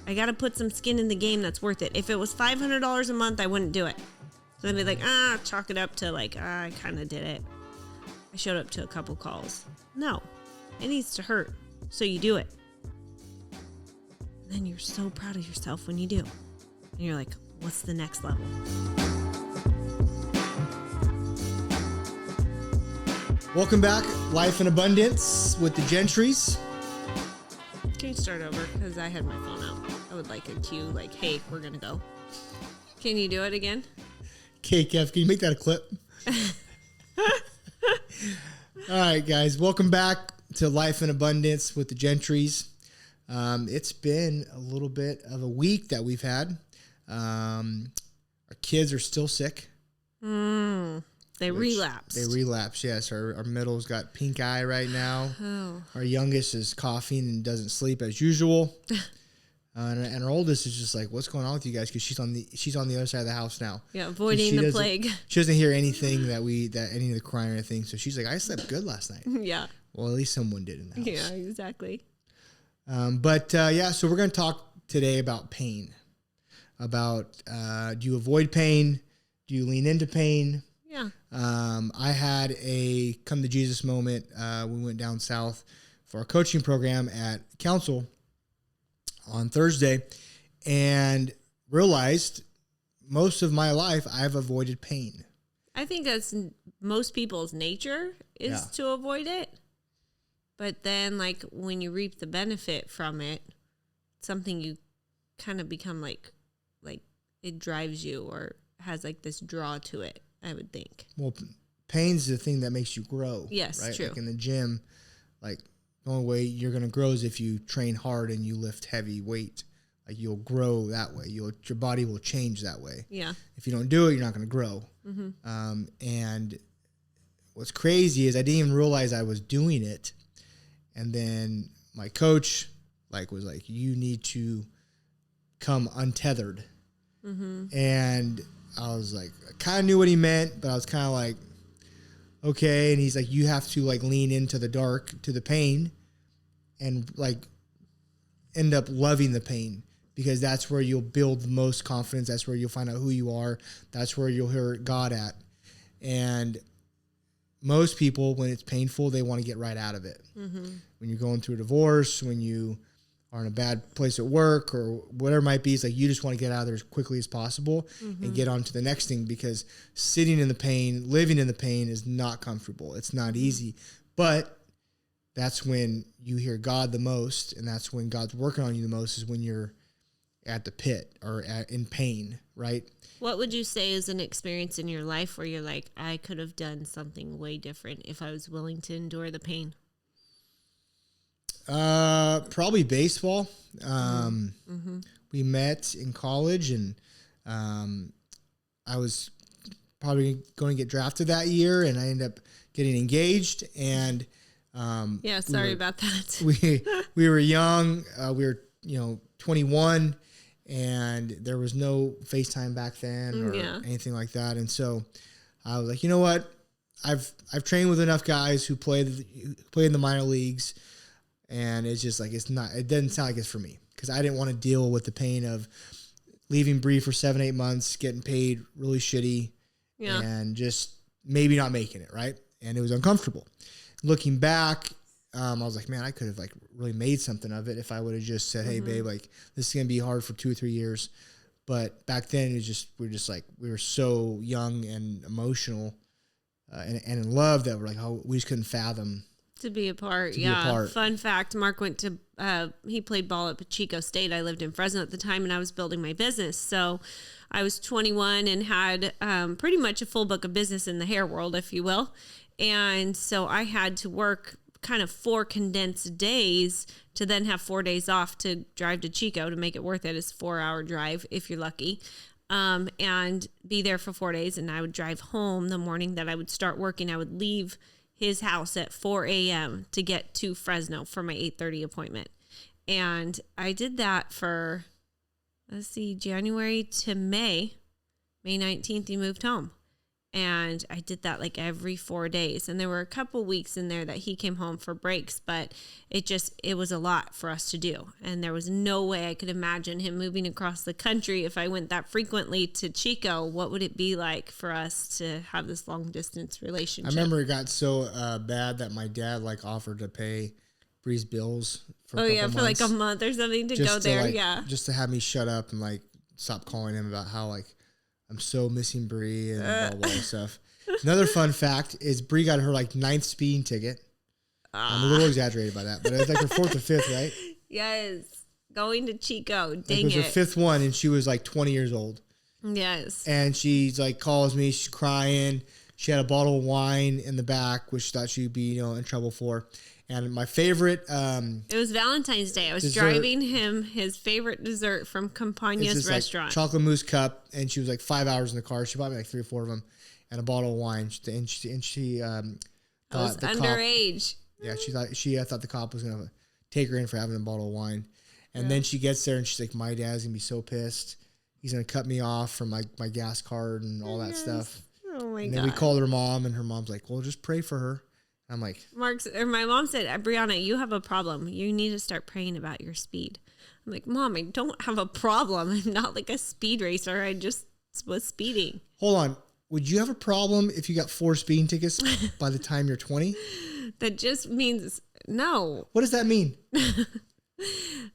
I got to put some skin in the game that's worth it. If it was $500 a month, I wouldn't do it. So I'd be like, chalk it up to like, I kind of did it. I showed up to a couple calls. No, it needs to hurt. So you do it. And then you're so proud of yourself when you do. And you're like, what's the next level? Welcome back, Life in Abundance with the Gentrys. Can you start over? Because I had my phone out. I would like a cue, like, hey, we're going to go. Can you do it again? Okay, Kev, can you make that a clip? All right, guys, welcome back to Life in Abundance with the Gentrys. It's been a little bit of a week that we've had. Our kids are still sick. They relapsed. They relapsed, yes. Our middle's got pink eye right now. Oh. Our youngest is coughing and doesn't sleep as usual. And our oldest is just like, what's going on with you guys? Because she's on the other side of the house now. Yeah, avoiding the plague. She doesn't hear anything that any of the crying or anything. So she's like, I slept good last night. Yeah. Well, at least someone did in the house. Yeah, exactly. So we're going to talk today about pain. About do you avoid pain? Do you lean into pain? Yeah. I had a come to Jesus moment. We went down south for our coaching program at Council on Thursday and realized most of my life I've avoided pain. I think that's most people's nature is to avoid it. But then like when you reap the benefit from it, something you kind of become like it drives you or has like this draw to it, I would think. Well, pain's the thing that makes you grow. Yes, right? true. Like in the gym, like the only way you're going to grow is if you train hard and you lift heavy weight. Like you'll grow that way. Your body will change that way. Yeah. If you don't do it, you're not going to grow. Mm-hmm. And what's crazy is I didn't even realize I was doing it. And then my coach was like, you need to come untethered. Mm-hmm. And I was like, I kind of knew what he meant, but I was kind of like, okay. And he's like, you have to like lean into the dark, to the pain and like end up loving the pain because that's where you'll build the most confidence. That's where you'll find out who you are. That's where you'll hear God at. And most people, when it's painful, they want to get right out of it. Mm-hmm. When you're going through a divorce, when you are in a bad place at work or whatever it might be, it's like you just want to get out of there as quickly as possible and get on to the next thing because sitting in the pain, living in the pain is not comfortable. It's not easy. But that's when you hear God the most, and that's when God's working on you the most is when you're at the pit or in pain, right? What would you say is an experience in your life where you're like, I could have done something way different if I was willing to endure the pain? Probably baseball. We met in college and, I was probably going to get drafted that year and I ended up getting engaged and, sorry about that. We were young. We were, 21 and there was no FaceTime back then or anything like that. And so I was like, you know what? I've trained with enough guys who play in the minor leagues. And it's just like, it doesn't sound like it's for me because I didn't want to deal with the pain of leaving Bree for 7-8 months, getting paid really shitty and just maybe not making it. Right. And it was uncomfortable. Looking back, I was like, man, I could have like really made something of it if I would have just said, hey babe, like this is going to be hard for 2 or 3 years. But back then we were so young and emotional and in love that we're like, oh, we just couldn't fathom to be apart. Fun fact, Mark went to, he played ball at Pacheco State. I lived in Fresno at the time and I was building my business. So I was 21 and had pretty much a full book of business in the hair world, if you will. And so I had to work kind of 4 condensed days to then have 4 days off to drive to Chico to make it worth it. It's a 4-hour drive if you're lucky. And be there for 4 days. And I would drive home the morning that I would start working. I would leave his house at 4 a.m. to get to Fresno for my 8:30 appointment. And I did that for, January to May. May 19th, he moved home. And I did that like every 4 days. And there were a couple weeks in there that he came home for breaks, but it was a lot for us to do. And there was no way I could imagine him moving across the country. If I went that frequently to Chico, what would it be like for us to have this long distance relationship? I remember it got so bad that my dad like offered to pay Bree's bills for for like a month or something to go there. Just to have me shut up and like stop calling him about how like I'm so missing Bree and blah, blah, blah stuff. Another fun fact is Bree got her like 9th speeding ticket. I'm a little exaggerated by that, but it was like her 4th or 5th, right? Yes. Going to Chico. Dang it. It was her 5th one, and she was like 20 years old. Yes. And she's like calls me, she's crying. She had a bottle of wine in the back, which she thought she'd be, in trouble for. And my favorite... it was Valentine's Day. I was driving him his favorite dessert from Campagna's restaurant. Like chocolate mousse cup, and she was like 5 hours in the car. She bought me like 3 or 4 of them, and a bottle of wine. And she I was underage. She thought the cop was going to take her in for having a bottle of wine. And then she gets there, and she's like, my dad's going to be so pissed. He's going to cut me off from my gas card and all that stuff. Oh, my God. And then we called her mom, and her mom's like, well, just pray for her. I'm like, my mom said, Brianna, you have a problem. You need to start praying about your speed. I'm like, Mom, I don't have a problem. I'm not like a speed racer. I just was speeding. Hold on. Would you have a problem if you got 4 speeding tickets by the time you're 20? That just means no. What does that mean?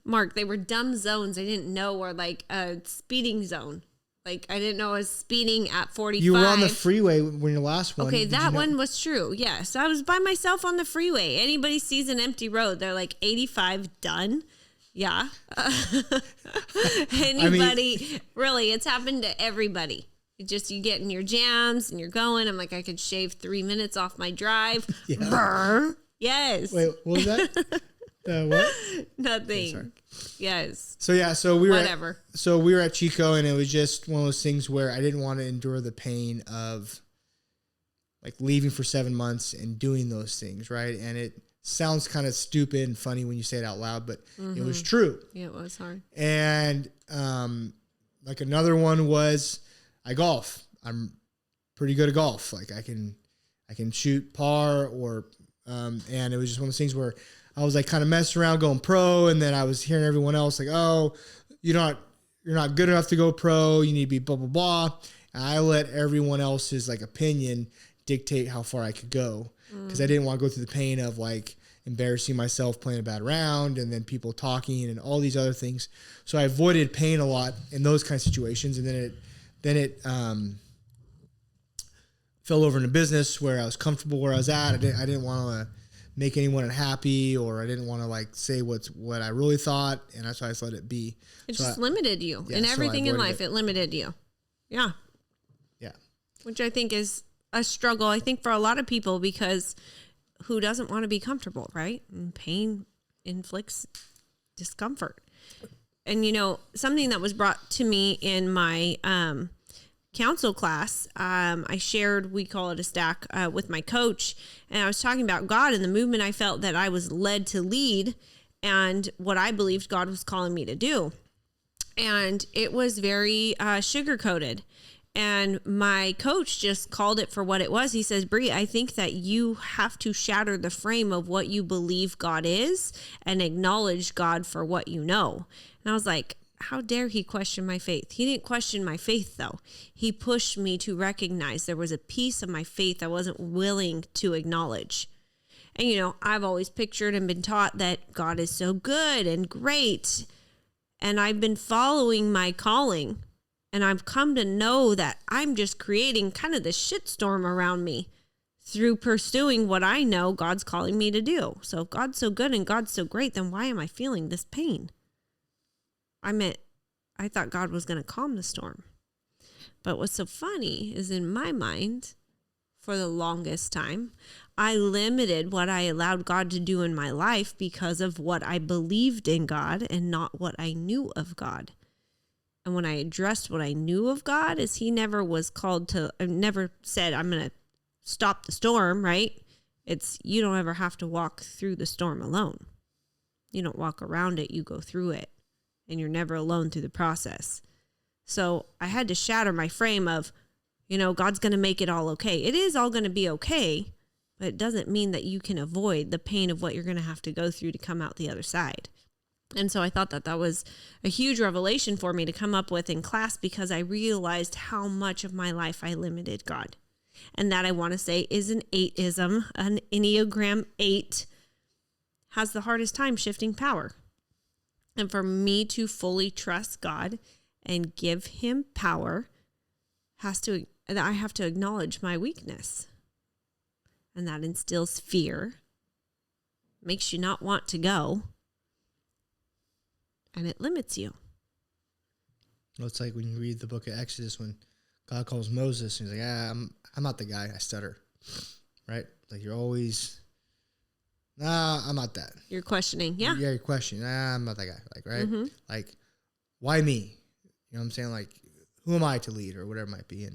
Mark, they were dumb zones. I didn't know were like a speeding zone. Like, I didn't know I was speeding at 45. You were on the freeway when your last one. Okay, that one was true. Yes, I was by myself on the freeway. Anybody sees an empty road, they're like, 85 done? Yeah. Really, it's happened to everybody. You get in your jams and you're going. I'm like, I could shave 3 minutes off my drive. Yeah. Brr. Yes. Wait, what was that? What? Nothing. Okay, yes. So we were at Chico, and it was just one of those things where I didn't want to endure the pain of like leaving for 7 months and doing those things, right? And it sounds kind of stupid and funny when you say it out loud, but it was true. Yeah, it was hard. And like another one was I golf. I'm pretty good at golf. Like I can shoot par or and it was just one of those things where I was like kind of messing around going pro, and then I was hearing everyone else like, oh, you're not good enough to go pro. You need to be blah, blah, blah. And I let everyone else's like opinion dictate how far I could go because I didn't want to go through the pain of like embarrassing myself playing a bad round and then people talking and all these other things. So I avoided pain a lot in those kind of situations. And then it fell over into business where I was comfortable where I was at. I didn't want to make anyone unhappy, or I didn't want to like say what I really thought, and that's why I just let it be. It just limited you in everything in life. It limited you. Yeah. Yeah. Which I think is a struggle, I think, for a lot of people, because who doesn't want to be comfortable, right? And pain inflicts discomfort. And, something that was brought to me in my counsel class, I shared, we call it a stack, with my coach, and I was talking about God and the movement I felt that I was led to lead and what I believed God was calling me to do. And it was very sugar-coated. And my coach just called it for what it was. He says, Bree, I think that you have to shatter the frame of what you believe God is and acknowledge God for what you know. And I was like, how dare he question my faith? He didn't question my faith, though. He pushed me to recognize there was a piece of my faith I wasn't willing to acknowledge. And, I've always pictured and been taught that God is so good and great. And I've been following my calling. And I've come to know that I'm just creating kind of the shitstorm around me through pursuing what I know God's calling me to do. So if God's so good and God's so great, then why am I feeling this pain? I thought God was going to calm the storm. But what's so funny is in my mind, for the longest time, I limited what I allowed God to do in my life because of what I believed in God and not what I knew of God. And when I addressed what I knew of God, is he never never said, I'm going to stop the storm, right? It's, you don't ever have to walk through the storm alone. You don't walk around it, you go through it. And you're never alone through the process. So I had to shatter my frame of, God's going to make it all okay. It is all going to be okay, but it doesn't mean that you can avoid the pain of what you're going to have to go through to come out the other side. And so I thought that was a huge revelation for me to come up with in class, because I realized how much of my life I limited God. And that, I want to say, is an 8ism. An Enneagram 8 has the hardest time shifting power. And for me to fully trust God and give him power, I have to acknowledge my weakness. And that instills fear, makes you not want to go, and it limits you. Well, it's like when you read the book of Exodus, when God calls Moses, and he's like, I'm not the guy, I stutter. Right? Like, you're always, I'm not that. You're questioning, yeah. Yeah, you're questioning, I'm not that guy. Like, right? Mm-hmm. Like, why me? You know what I'm saying? Like, who am I to lead, or whatever it might be?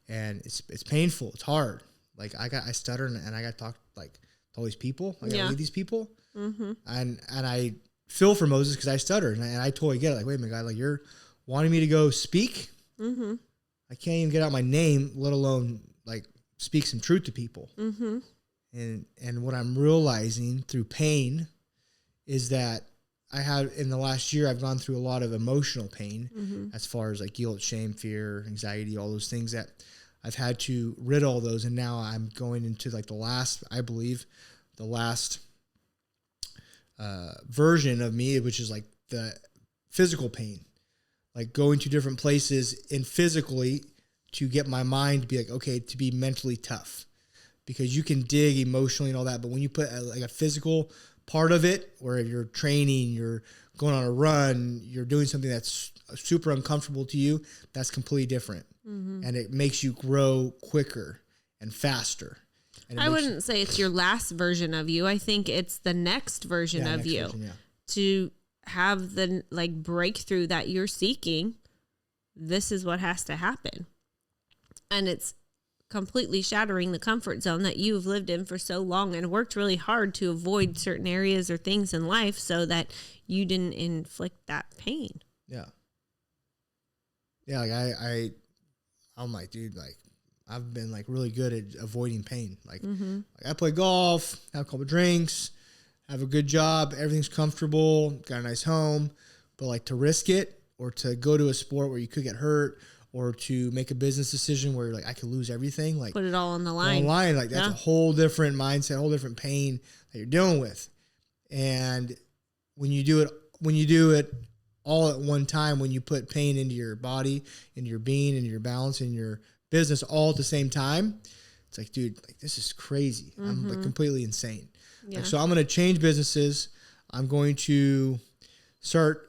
And it's painful. It's hard. Like, I stutter, and I got to talk, like, to all these people. I got to lead these people. Mm-hmm. And I feel for Moses, because I stutter, and I totally get it. Like, wait a minute, God, like, you're wanting me to go speak? Mm-hmm. I can't even get out my name, let alone, like, speak some truth to people. Mm-hmm. And what I'm realizing through pain is that in the last year, I've gone through a lot of emotional pain, as far as like guilt, shame, fear, anxiety, all those things that I've had to rid all those. And now I'm going into like the last version of me, which is like the physical pain, like going to different places and physically to get my mind to be like, okay, to be mentally tough, because you can dig emotionally and all that. But when you put a physical part of it, where you're training, you're going on a run, you're doing something that's super uncomfortable to you, that's completely different. Mm-hmm. And it makes you grow quicker and faster. And I wouldn't say it's your last version of you. I think it's the next version of you. To have the breakthrough that you're seeking. This is what has to happen. And it's completely shattering the comfort zone that you've lived in for so long and worked really hard to avoid certain areas or things in life so that you didn't inflict that pain. Yeah. Yeah. Like I'm like, dude, like I've been like really good at avoiding pain. Like, like I play golf, have a couple of drinks, have a good job. Everything's comfortable. Got a nice home, but like to risk it or to go to a sport where you could get hurt, or to make a business decision where you're like, I could lose everything. Like put it all on the line. Like that's a whole different mindset, a whole different pain that you're dealing with. And when you do it all at one time, when you put pain into your body, into your being, into your balance, in your business all at the same time, it's like, dude, like this is crazy. I'm like completely insane. Yeah. Like, so I'm going to change businesses. I'm going to start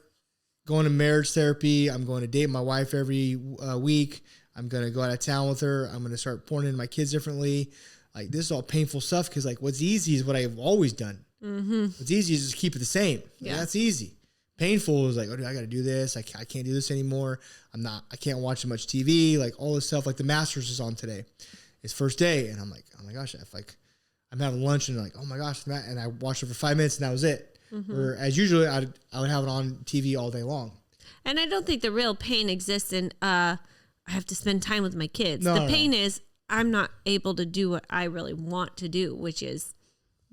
going to marriage therapy. I'm going to date my wife every week. I'm going to go out of town with her. I'm going to start pouring into my kids differently. Like this is all painful stuff, because like what's easy is what I've always done. What's easy is just keep it the same. Like, that's easy. Painful is like, oh, dude, I got to do this. I can't do this anymore. I can't watch as much TV, like all this stuff. Like the Masters is on today. It's first day. And I'm like, oh my gosh, I'm having lunch and like, oh my gosh. And I watched it for 5 minutes and that was it. Or as usually I would have it on TV all day long. And I don't think the real pain exists in, I have to spend time with my kids. The pain is I'm not able to do what I really want to do, which is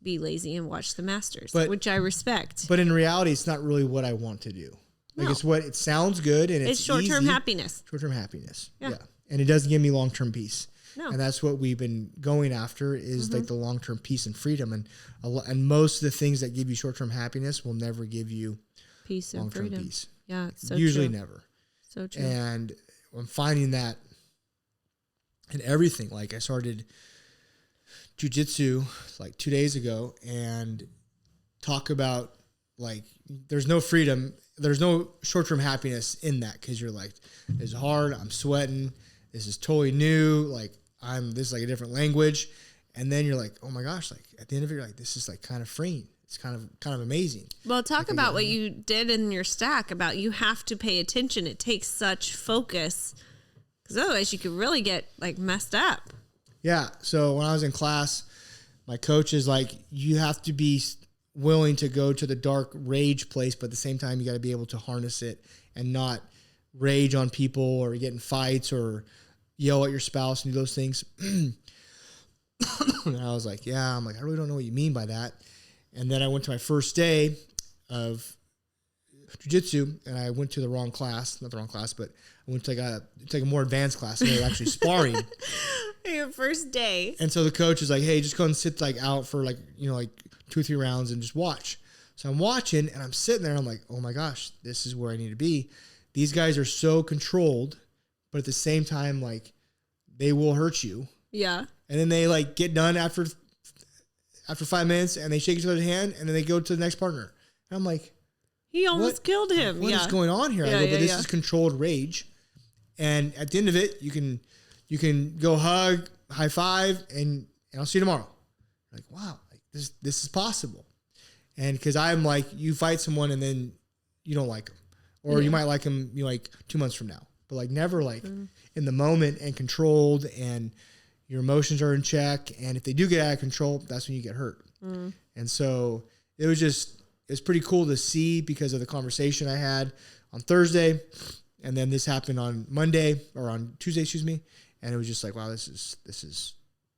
be lazy and watch the Masters, which I respect. But in reality, it's not really what I want to do. Like it's what it sounds good and it's short-term happiness. Short-term happiness. Yeah. And it doesn't give me long-term peace. No. And that's what we've been going after is like the long-term peace and freedom. And most of the things that give you short-term happiness will never give you peace and long-term freedom. Peace. Yeah, it's so Usually true. never. So true. And I'm finding that in everything. Like I started jiu-jitsu like 2 days ago and talk about like there's no freedom. There's no short-term happiness in that, because you're like, it's hard. I'm sweating. This is totally new. Like this is like a different language. And then you're like, oh my gosh, like at the end of it, you're like, this is like kind of freeing. It's kind of amazing. Well, talk about what you did in your stack about you have to pay attention. It takes such focus, because otherwise you could really get like messed up. Yeah. So when I was in class, my coach is like, you have to be willing to go to the dark rage place, but at the same time, you got to be able to harness it and not rage on people or get in fights or, yell at your spouse and do those things. And I was like, yeah, I'm like, I really don't know what you mean by that. And then I went to my first day of jiu-jitsu, and I went to the wrong class, not the wrong class, but I went to take a more advanced class, and they were actually sparring. Your first day. And so the coach is like, hey, just go and sit like out for like 2 or 3 rounds and just watch. So I'm watching, and I'm sitting there, and I'm like, oh my gosh, this is where I need to be. These guys are so controlled, but at the same time, like, they will hurt you. Yeah. And then they like get done after 5 minutes, and they shake each other's hand, and then they go to the next partner. And I'm like, he almost killed him. What is going on here? I go, but this is controlled rage. And at the end of it, you can go hug, high five, and I'll see you tomorrow. Like, wow, like this is possible. And because I'm like, you fight someone and then you don't like them, or you might like them, 2 months from now, but like never like in the moment and controlled, and your emotions are in check. And if they do get out of control, that's when you get hurt. And so it's pretty cool to see because of the conversation I had on Thursday. And then this happened on Monday or on Tuesday, excuse me. And it was just like, wow, this is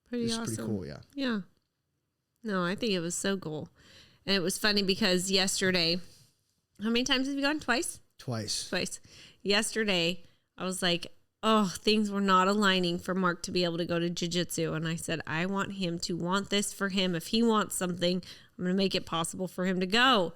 pretty awesome. Pretty cool. Yeah. Yeah. No, I think it was so cool. And it was funny because yesterday, how many times have you gone? Twice. Yesterday, I was like, oh, things were not aligning for Mark to be able to go to jiu-jitsu. And I said, I want him to want this for him. If he wants something, I'm going to make it possible for him to go.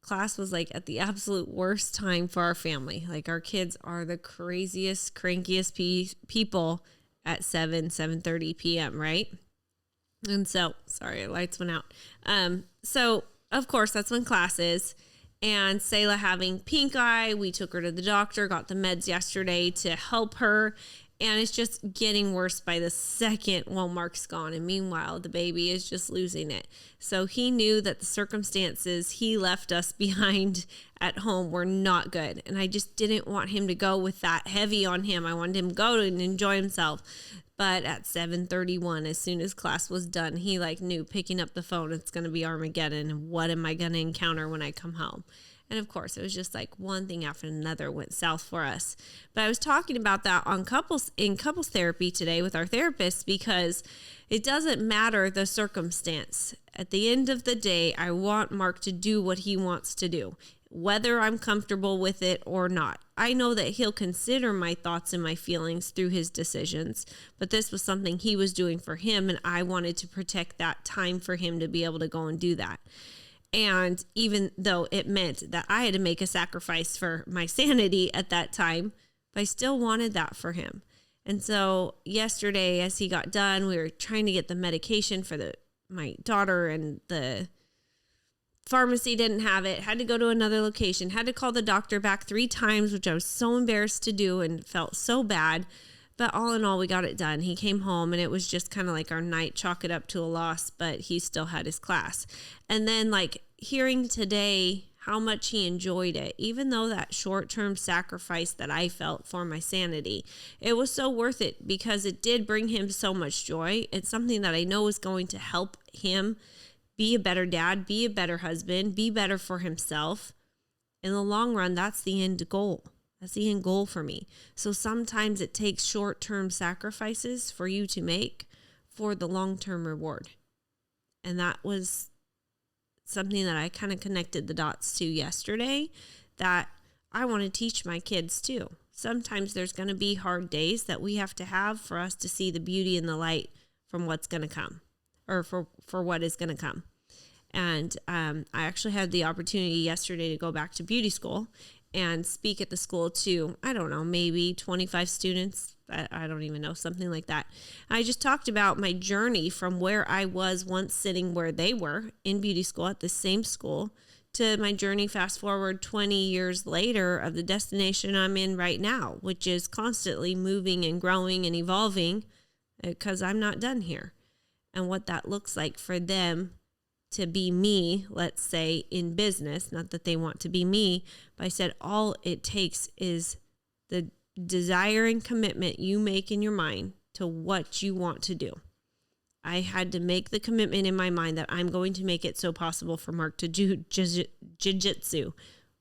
Class was like at the absolute worst time for our family. Like, our kids are the craziest, crankiest people at 7:30 p.m., right? And so, sorry, lights went out. So, of course, that's when class is. And Selah having pink eye, we took her to the doctor, got the meds yesterday to help her. And it's just getting worse by the second while Mark's gone. And meanwhile, the baby is just losing it. So he knew that the circumstances he left us behind at home were not good. And I just didn't want him to go with that heavy on him. I wanted him to go and enjoy himself. But at 7:31, as soon as class was done, he knew picking up the phone, it's going to be Armageddon. And what am I going to encounter when I come home? And of course, it was just like one thing after another went south for us. But I was talking about that in couples therapy today with our therapist, because it doesn't matter the circumstance. At the end of the day, I want Mark to do what he wants to do, whether I'm comfortable with it or not. I know that he'll consider my thoughts and my feelings through his decisions, but this was something he was doing for him, and I wanted to protect that time for him to be able to go and do that. And even though it meant that I had to make a sacrifice for my sanity at that time, I still wanted that for him. And so yesterday, as he got done, we were trying to get the medication for my daughter, and the pharmacy didn't have it. Had to go to another location. Had to call the doctor back 3 times, which I was so embarrassed to do and felt so bad. But all in all, we got it done. He came home, and it was just kind of like our night, chalk it up to a loss, but he still had his class. And then hearing today how much he enjoyed it, even though that short-term sacrifice that I felt for my sanity, it was so worth it because it did bring him so much joy. It's something that I know is going to help him be a better dad, be a better husband, be better for himself. In the long run, that's the end goal. That's the end goal for me. So sometimes it takes short-term sacrifices for you to make for the long-term reward. And that was something that I kind of connected the dots to yesterday that I want to teach my kids too. Sometimes there's going to be hard days that we have to have for us to see the beauty and the light from what's going to come, or for what is going to come. And I actually had the opportunity yesterday to go back to beauty school and speak at the school to, I don't know, maybe 25 students. I don't even know, something like that. I just talked about my journey from where I was once sitting where they were in beauty school at the same school to my journey fast forward 20 years later of the destination I'm in right now, which is constantly moving and growing and evolving because I'm not done here. And what that looks like for them to be me, let's say, in business, not that they want to be me, but I said all it takes is the desire and commitment you make in your mind to what you want to do. I had to make the commitment in my mind that I'm going to make it so possible for Mark to do jiu-jitsu,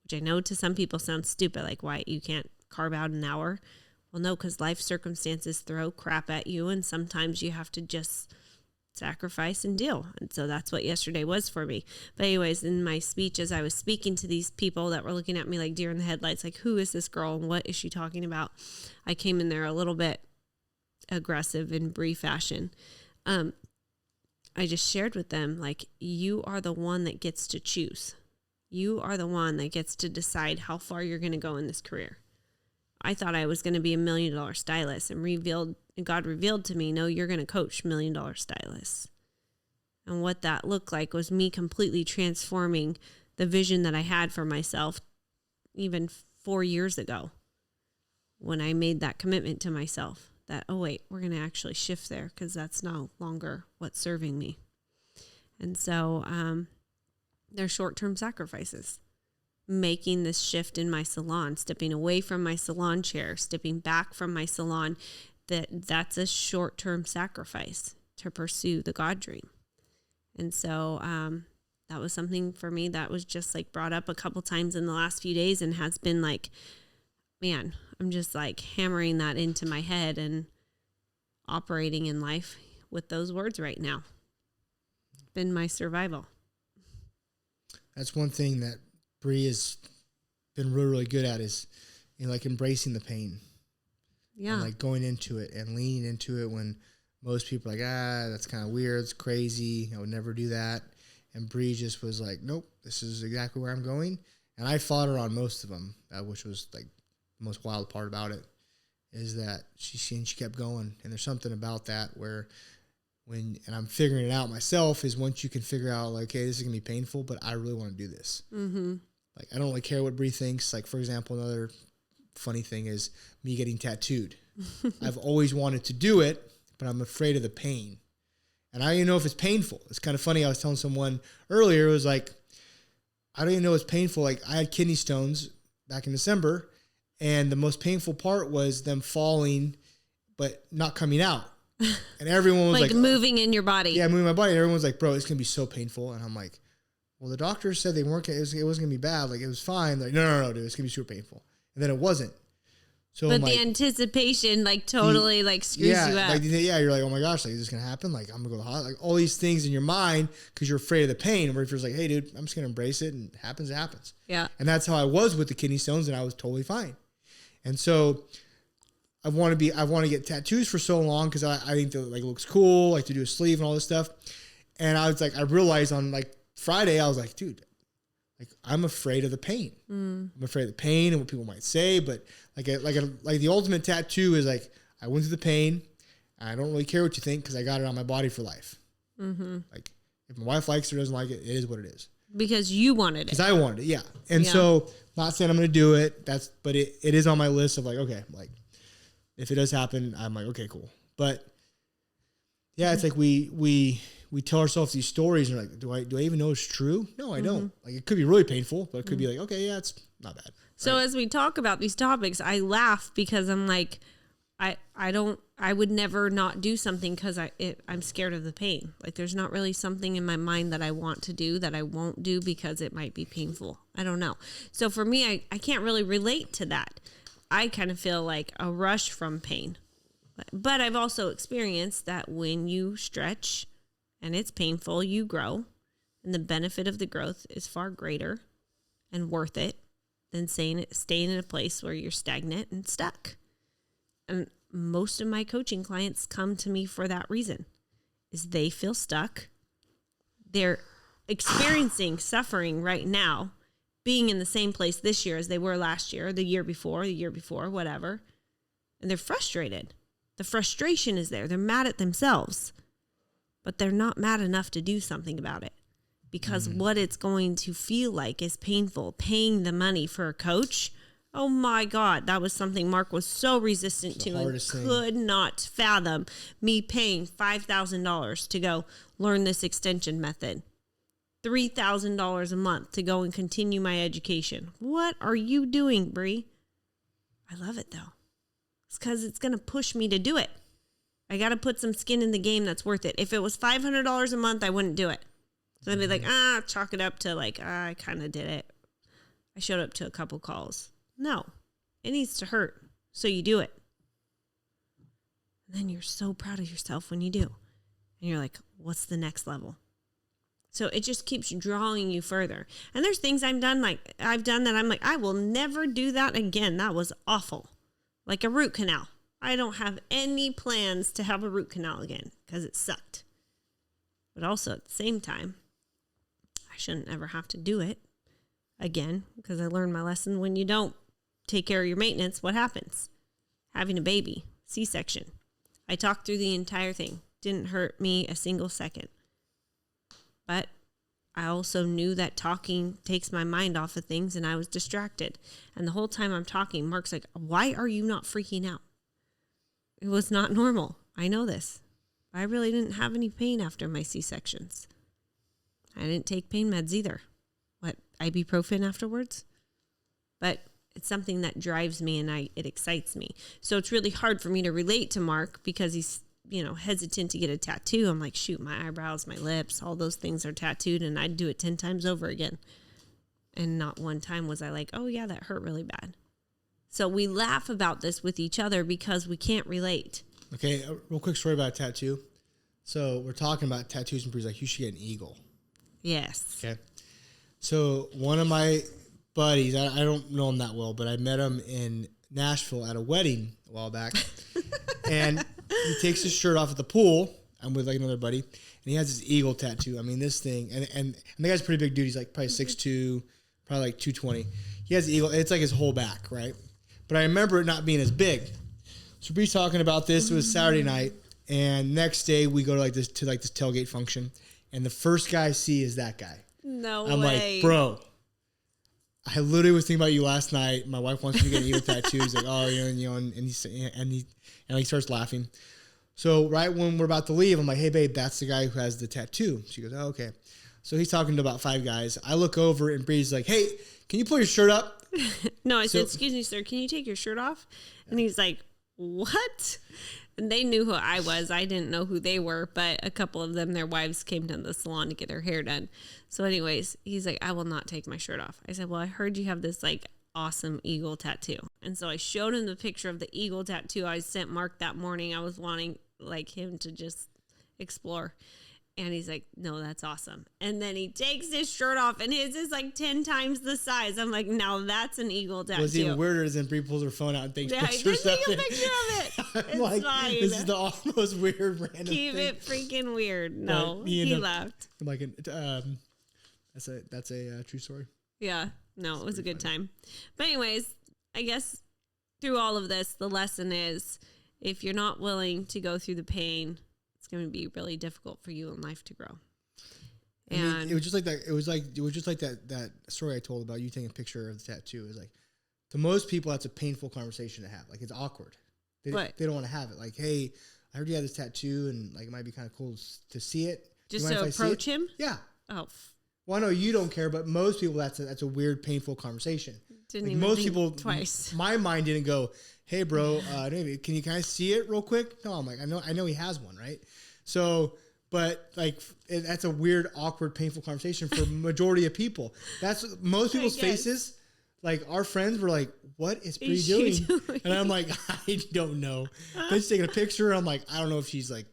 which I know to some people sounds stupid, like why you can't carve out an hour. Well, no, because life circumstances throw crap at you, and sometimes you have to just sacrifice and deal. And so that's what yesterday was for me. But anyways, in my speech, as I was speaking to these people that were looking at me like deer in the headlights, like, who is this girl and what is she talking about? I came in there a little bit aggressive in Bree fashion. I just shared with them, like, you are the one that gets to choose. You are the one that gets to decide how far you're going to go in this career. I thought I was going to be $1 million stylist, and God revealed to me, no, you're going to coach $1 million stylists. And what that looked like was me completely transforming the vision that I had for myself even 4 years ago when I made that commitment to myself that, oh, wait, we're going to actually shift there because that's no longer what's serving me. And so they're short-term sacrifices. Making this shift in my salon, stepping away from my salon chair, stepping back from my salon, that's a short-term sacrifice to pursue the God dream. And so that was something for me that was just like brought up a couple times in the last few days and has been like, man, I'm just like hammering that into my head and operating in life with those words right now. It's been my survival. That's one thing that Bree has been really, really good at is, like embracing the pain. Yeah. And like going into it and leaning into it when most people are like, that's kind of weird. It's crazy. I would never do that. And Bree just was like, nope, this is exactly where I'm going. And I fought her on most of them, which was like the most wild part about it is that she kept going. And there's something about that where and I'm figuring it out myself is once you can figure out like, hey, this is going to be painful, but I really want to do this. Mm-hmm. Like, I don't really care what Bree thinks. Like, for example, another funny thing is me getting tattooed. I've always wanted to do it, but I'm afraid of the pain. And I don't even know if it's painful. It's kind of funny. I was telling someone earlier, it was like, I don't even know it's painful. Like, I had kidney stones back in December, and the most painful part was them falling, but not coming out. And everyone was like moving in your body. Yeah, moving my body. And everyone's like, bro, it's going to be so painful. And I'm like, well, the doctor said it wasn't going to be bad. Like, it was fine. Like, no, dude, it's going to be super painful. And then it wasn't. So but the anticipation, like, totally, screws you up. Like, you're like, oh my gosh, like, is this going to happen? Like, I'm going to go to the hospital. Like, all these things in your mind because you're afraid of the pain. Where if you're like, hey, dude, I'm just going to embrace it, and it happens, it happens. Yeah. And that's how I was with the kidney stones, and I was totally fine. And so I want to get tattoos for so long because I think that like it looks cool, like to do a sleeve and all this stuff. And I was like, I realized on like Friday, I was like, dude, like I'm afraid of the pain. I'm afraid of the pain and what people might say. But like the ultimate tattoo is like I went through the pain. And I don't really care what you think because I got it on my body for life. Mm-hmm. Like if my wife likes it or doesn't like it, it is what it is. Because you wanted it. Because I wanted it, yeah. And so, not saying I'm going to do it. But it is on my list of like, okay, like. If it does happen, I'm like, okay, cool. But yeah, it's like we tell ourselves these stories and we're like, do I even know it's true? No, I don't. Like it could be really painful, but it could be like, okay, yeah, it's not bad. So as we talk about these topics, I laugh because I'm like, I would never not do something because I'm scared of the pain. Like there's not really something in my mind that I want to do that I won't do because it might be painful. I don't know. So for me, I can't really relate to that. I kind of feel like a rush from pain. But I've also experienced that when you stretch and it's painful, you grow. And the benefit of the growth is far greater and worth it than staying in a place where you're stagnant and stuck. And most of my coaching clients come to me for that reason, is they feel stuck. They're experiencing suffering right now, being in the same place this year as they were last year, the year before, whatever. And they're frustrated. The frustration is there. They're mad at themselves, but they're not mad enough to do something about it because what it's going to feel like is painful. Paying the money for a coach. Oh my God. That was something Mark was so resistant to and could not fathom me paying $5,000 to go learn this extension method. $3,000 a month to go and continue my education. What are you doing, Bree? I love it though. It's because it's going to push me to do it. I got to put some skin in the game that's worth it. If it was $500 a month, I wouldn't do it. So I'd be like, chalk it up to like, I kind of did it. I showed up to a couple calls. No, it needs to hurt. So you do it. And then you're so proud of yourself when you do. And you're like, what's the next level? So it just keeps drawing you further. And there's things I've done that I'm like, I will never do that again. That was awful. Like a root canal. I don't have any plans to have a root canal again because it sucked. But also at the same time, I shouldn't ever have to do it again because I learned my lesson. When you don't take care of your maintenance, what happens? Having a baby, C-section. I talked through the entire thing. Didn't hurt me a single second. But I also knew that talking takes my mind off of things and I was distracted. And the whole time I'm talking, Mark's like, why are you not freaking out? It was not normal. I know this. I really didn't have any pain after my C-sections. I didn't take pain meds either. What, ibuprofen afterwards? But it's something that drives me and it excites me. So it's really hard for me to relate to Mark because he's, hesitant to get a tattoo. I'm like, shoot, my eyebrows, my lips, all those things are tattooed and I'd do it 10 times over again. And not one time was I like, oh yeah, that hurt really bad. So we laugh about this with each other because we can't relate. Okay, a real quick story about a tattoo. So we're talking about tattoos and Bree's like, you should get an eagle. Yes. Okay. So one of my buddies, I don't know him that well, but I met him in Nashville at a wedding a while back. And he takes his shirt off at the pool. I'm with like another buddy. And he has this eagle tattoo. I mean, this thing. And the guy's a pretty big dude. He's like probably 6'2", probably like 220. He has the eagle. It's like his whole back, right? But I remember it not being as big. So Bree's talking about this. It was Saturday night, and next day we go to this tailgate function, and the first guy I see is that guy. No I'm way. like, bro, I literally was thinking about you last night. My wife wants me to get an eagle tattoo. He's like, oh, and he starts laughing. So right when we're about to leave, I'm like, hey babe, that's the guy who has the tattoo. She goes, oh, okay. So he's talking to about 5 guys. I look over and Bree's like, hey, can you pull your shirt up? No, I said, excuse me, sir, can you take your shirt off? And he's like, what? And they knew who I was. I didn't know who they were, but a couple of them, their wives came to the salon to get their hair done. So anyways, he's like, I will not take my shirt off. I said, well, I heard you have this like awesome eagle tattoo. And so I showed him the picture of the eagle tattoo I sent Mark that morning. I was wanting like him to just explore. And he's like, no, that's awesome. And then he takes his shirt off, and his is like 10 times the size. I'm like, now that's an eagle tattoo. What's even weirder is then Bree pulls her phone out and takes pictures of it. Take a picture of it. I'm like, fine. This is the almost weird random Keep thing. it freaking weird. No, he laughed. I'm like, that's a true story. Yeah, no, it was a good time. But anyways, I guess through all of this, the lesson is if you're not willing to go through the pain, going to be really difficult for you in life to grow. And I mean, it was just like that. It was just like that story I told about you taking a picture of the tattoo. It was like, to most people, that's a painful conversation to have. Like, it's awkward. They don't want to have it. Like, hey, I heard you have this tattoo, and like it might be kind of cool to see it. Just to approach him? Yeah. Oh. Well, I know you don't care, but most people, that's a weird, painful conversation. Didn't like even most think people twice. My mind didn't go, hey, bro, can you see it real quick? No, I'm like, I know he has one, right? So, but like, that's a weird, awkward, painful conversation for majority of people. That's most people's faces. Like, our friends were like, what is Bree doing? And I'm like, I don't know. Then she's taking a picture. I'm like, I don't know if she's like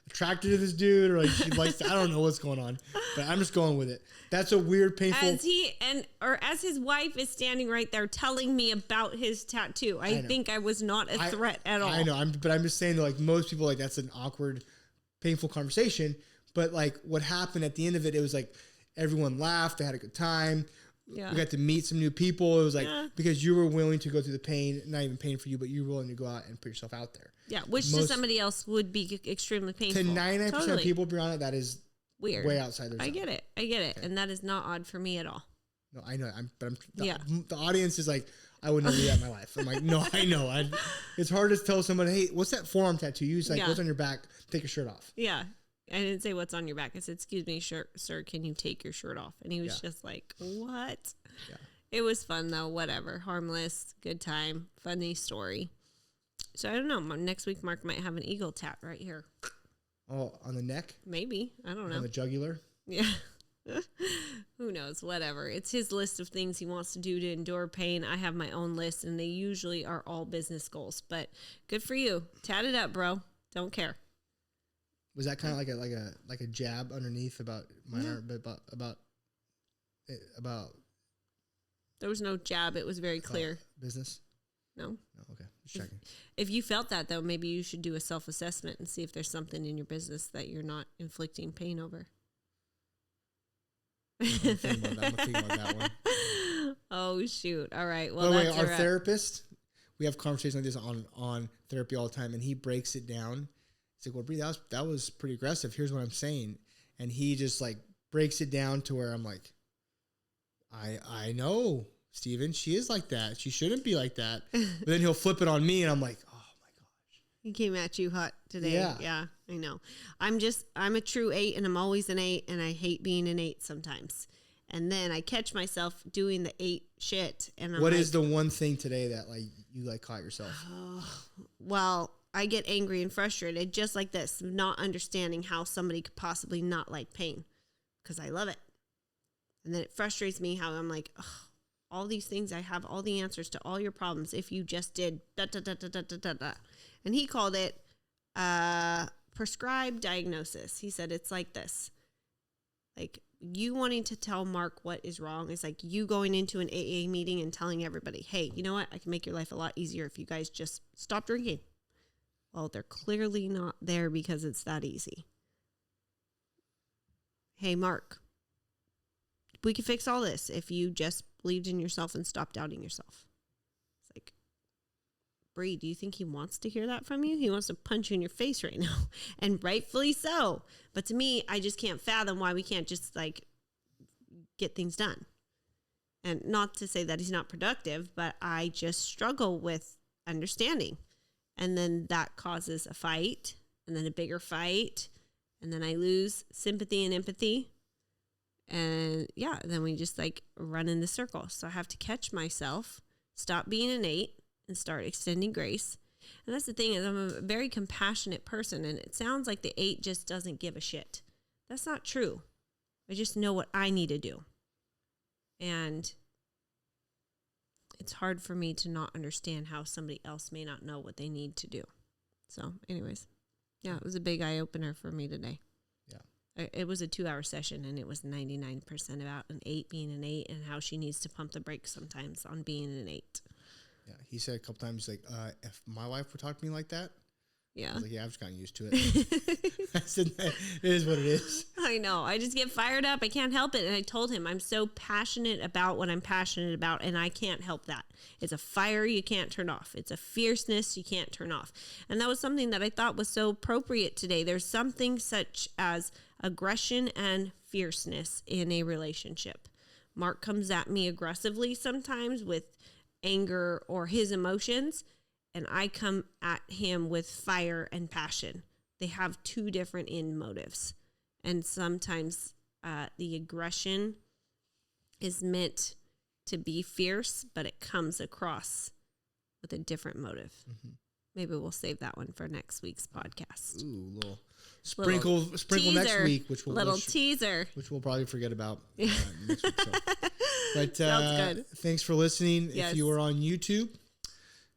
attracted to this dude or like she likes, I don't know what's going on, but I'm just going with it. That's a weird, painful. As his wife is standing right there telling me about his tattoo, I think I was not a threat at all. I know. But I'm just saying that like most people, like that's an awkward, painful conversation. But like what happened at the end of it, it was like everyone laughed. They had a good time. Yeah. We got to meet some new people. It was like, because you were willing to go through the pain, not even pain for you, but you were willing to go out and put yourself out there. Yeah. Which to somebody else would be extremely painful. To 99% of people, Brianna, that is weird. Way outside their zone. I get it. Okay. And that is not odd for me at all. No, I know. The audience is like, I would never do that in my life. I'm like, no, I know. It's hard to tell someone, hey, what's that forearm tattoo? You like, what's on your back? Take your shirt off. Yeah. I didn't say what's on your back. I said, excuse me, sir, can you take your shirt off? And he was just like, what? Yeah. It was fun, though. Whatever. Harmless. Good time. Funny story. So, I don't know. Next week, Mark might have an eagle tat right here. Oh, on the neck? Maybe. I don't know. On the jugular? Yeah. Who knows? Whatever. It's his list of things he wants to do to endure pain. I have my own list, and they usually are all business goals. But good for you. Tat it up, bro. Don't care. Was that kind of like a jab underneath about minor, about There was no jab. It was very clear. Business? No. Okay. Just checking. If you felt that, though, maybe you should do a self-assessment and see if there's something in your business that you're not inflicting pain over. I'm thinking about that one. Oh, shoot. All right. Well, by the way, our therapist, we have conversations like this on therapy all the time, and he breaks it down. He's like, well, Bree, that was pretty aggressive. Here's what I'm saying. And he just like breaks it down to where I'm like, I know, Steven, she is like that. She shouldn't be like that. But then he'll flip it on me, and I'm like, oh my gosh. He came at you hot today. Yeah, I know. I'm a true 8, and I'm always an 8, and I hate being an 8 sometimes. And then I catch myself doing the 8 shit. And I'm what is the one thing today that like you like caught yourself? Well, I get angry and frustrated just like this, not understanding how somebody could possibly not like pain because I love it. And then it frustrates me how I'm like, all these things, I have all the answers to all your problems if you just did da da da da da da da da. And he called it prescribed diagnosis. He said it's like this. Like you wanting to tell Mark what is wrong is like you going into an AA meeting and telling everybody, hey, you know what? I can make your life a lot easier if you guys just stop drinking. Well, they're clearly not there because it's that easy. Hey, Mark, we could fix all this if you just believed in yourself and stopped doubting yourself. It's like, Bree, do you think he wants to hear that from you? He wants to punch you in your face right now, and rightfully so. But to me, I just can't fathom why we can't just like get things done. And not to say that he's not productive, but I just struggle with understanding. And then that causes a fight, and then a bigger fight, and then I lose sympathy and empathy. And yeah, then we just like run in the circle. So I have to catch myself, stop being an 8, and start extending grace. And that's the thing is I'm a very compassionate person, and it sounds like the 8 just doesn't give a shit. That's not true. I just know what I need to do. And it's hard for me to not understand how somebody else may not know what they need to do. So anyways, yeah, it was a big eye opener for me today. Yeah. It was a 2-hour session, and it was 99% about an 8 being an 8 and how she needs to pump the brakes sometimes on being an 8. Yeah. He said a couple times, like, if my wife would talk to me like that, yeah. I was like, yeah, I've just gotten used to it. I said, it is what it is. I know. I just get fired up. I can't help it. And I told him I'm so passionate about what I'm passionate about, and I can't help that. It's a fire you can't turn off. It's a fierceness you can't turn off. And that was something that I thought was so appropriate today. There's something such as aggression and fierceness in a relationship. Mark comes at me aggressively sometimes with anger or his emotions, and I come at him with fire and passion. They have 2 different end motives. And sometimes the aggression is meant to be fierce, but it comes across with a different motive. Mm-hmm. Maybe we'll save that one for next week's podcast. Ooh, little sprinkle teaser, next week, which we'll teaser, which we'll probably forget about next week. So. But sounds good. Thanks for listening. Yes. If you are on YouTube,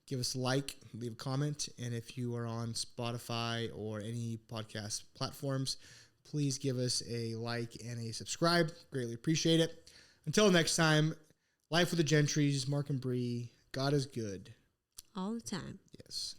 give us a like, leave a comment, and if you are on Spotify or any podcast platforms, please give us a like and a subscribe. Greatly appreciate it. Until next time, Life with the Gentrys, Mark and Bree. God is good all the time. Yes.